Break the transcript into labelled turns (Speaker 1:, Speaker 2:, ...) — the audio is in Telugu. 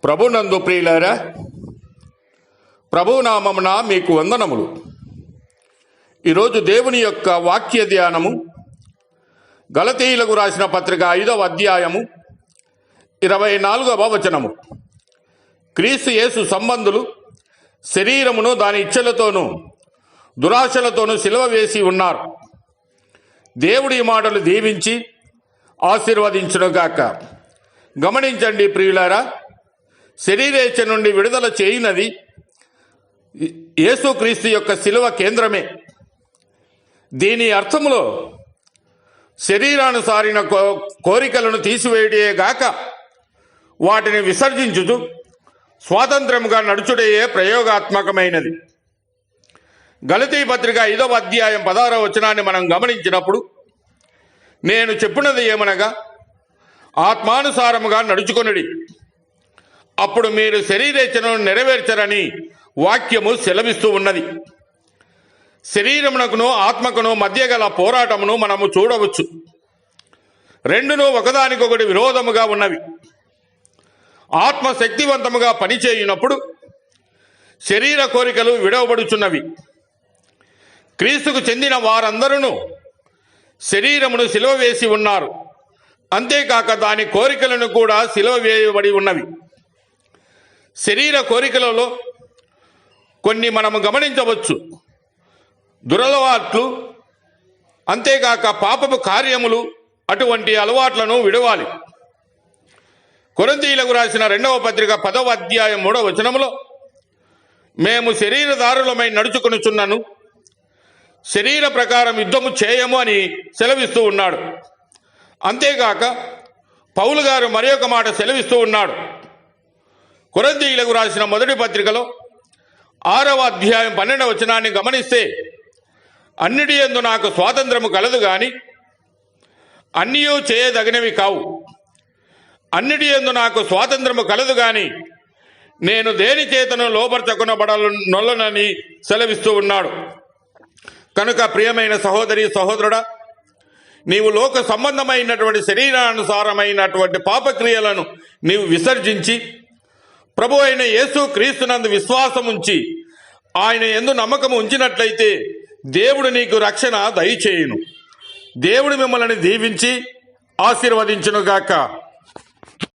Speaker 1: ప్రభునందు ప్రియులారా, ప్రభునామమున మీకు వందనములు. ఈరోజు దేవుని యొక్క వాక్య ధ్యానము గలతీయులకు రాసిన పత్రిక 5వ అధ్యాయము 24వ వచనము. క్రీస్తు యేసు సంబంధులు శరీరమును దాని ఇచ్చలతోనూ దురాశలతోనూ సిలువ వేసి ఉన్నారు. దేవుడి మాటలు దీవించి ఆశీర్వదించునుగాక. గమనించండి ప్రియులారా, శరీరేచ్ఛ నుండి విడుదల చేయనది యేసుక్రీస్తు యొక్క శిలువ కేంద్రమే. దీని అర్థములో శరీరానుసారిన కోరికలను తీసివేయడే గాక వాటిని విసర్జించుచు స్వాతంత్రముగా నడుచుటయే ప్రయోగాత్మకమైనది. గలతీ పత్రిక 5వ అధ్యాయం 16వ వచనాన్ని మనం గమనించినప్పుడు, నేను చెప్పున్నది ఏమనగా, ఆత్మానుసారముగా నడుచుకొనుడి, అప్పుడు మీరు శరీరేచ్ఛను నెరవేర్చరని వాక్యము సెలవిస్తూ ఉన్నది. శరీరమునకును ఆత్మకును మధ్య గల పోరాటమును మనము చూడవచ్చు. రెండును ఒకదానికొకటి విరోధముగా ఉన్నవి. ఆత్మ శక్తివంతముగా పనిచేయునప్పుడు శరీర కోరికలు విడవబడుచున్నవి. క్రీస్తుకు చెందిన వారందరూ శరీరమును సిలువ వేసి ఉన్నారు. అంతేకాక దాని కోరికలను కూడా సిలువ వేయబడి ఉన్నవి. శరీర కోరికలలో కొన్ని మనము గమనించవచ్చు. దురలవాట్లు, అంతేకాక పాపపు కార్యములు, అటువంటి అలవాట్లను విడవాలి. కొరింథీయులకు రాసిన 2వ పత్రిక 10వ అధ్యాయం 3వ వచనములో, మేము శరీరదారులమై నడుచుకొనుచున్నను, శరీర ప్రకారం యుద్ధము చేయము అని సెలవిస్తూ ఉన్నాడు. అంతేకాక పౌలు గారు మరి ఒక మాట సెలవిస్తూ ఉన్నాడు. కొరింథీయులకు రాసిన 1వ పత్రికలో 6వ అధ్యాయం 12వ వచనాన్ని గమనిస్తే, అన్నిటి యందు నాకు స్వాతంత్రము కలదు గాని అన్నియూ చేయదగినవి కావు. అన్నిటి యందు నాకు స్వాతంత్రము కలదు గాని నేను దేని చేతను లోపరచకునబడనొల్లనని సెలవిస్తూ ఉన్నాడు. కనుక ప్రియమైన సహోదరి సహోదరుడా, నీవు లోక సంబంధమైనటువంటి శరీరానుసారమైనటువంటి పాపక్రియలను నీవు విసర్జించి ప్రభు అయిన యేసు క్రీస్తునందు విశ్వాసం ఉంచి ఆయన యందు నమ్మకం ఉంచినట్లయితే దేవుడు నీకు రక్షణ దయచేయును. దేవుడు మిమ్మల్ని దీవించి ఆశీర్వదించునుగాక.